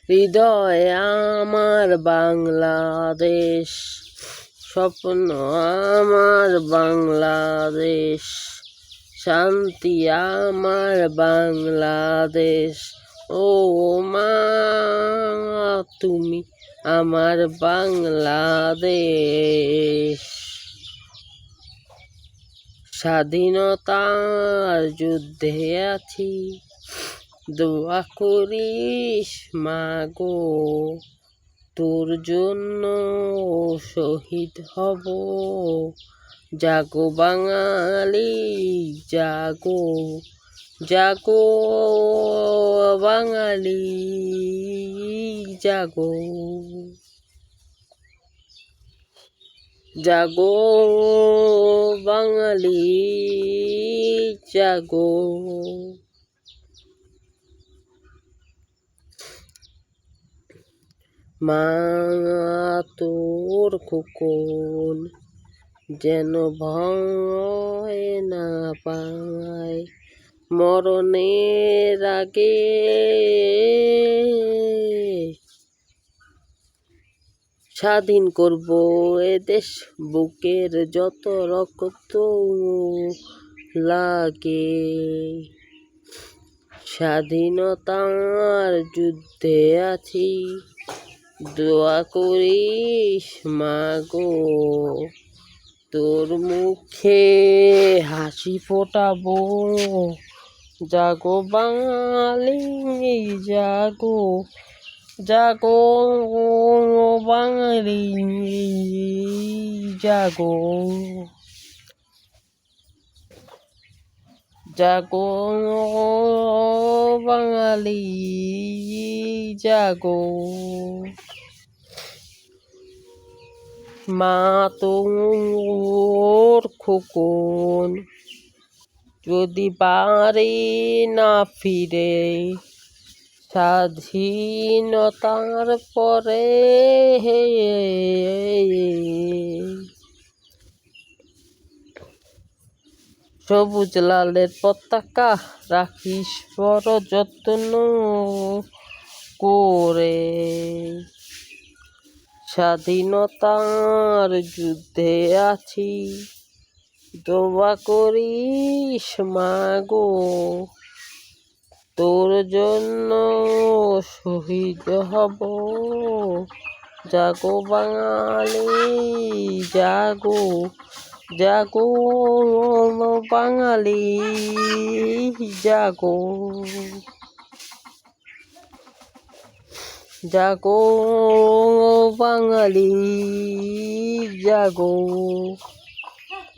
হৃদয়ে আমার বাংলাদেশ, স্বপ্ন আমার বাংলাদেশ, শান্তি আমার বাংলাদেশ। ও মা, তুমি আমার বাংলাদেশ। স্বাধীনতার যুদ্ধে আছি, দোয়া করিস মাগো, তোর জন্য শহীদ হব। জাগো বাঙালি জাগো, জাগো বাঙালি জাগো, জাগো বাঙালি জাগো। মা তোর খোকন যেন ভয় না পায়, মরণের আগে স্বাধীন করব এদেশ, বুকের যত রক্ত লাগে। স্বাধীনতার যুদ্ধে আছি, দোয়া করিস মাগো, তোর মুখে হাসি ফোটাবো। জাগো বাঙালি জাগো, জাগো বাঙালি জাগো, জাগো বাঙালি জাগো। মা তোর খোকন যদি বাড়ি না ফিরে স্বাধীনতার পরে, সবুজ লালের পতাকা রাখিস বড় যত্ন করে। স্বাধীনতার যুদ্ধে আছি, দোয়া করিস মাগো, তোর জন্য শহীদ হব। জাগো বাঙালি জাগো, জাগো বাঙালি জাগো, জাগো বাঙালি জাগো।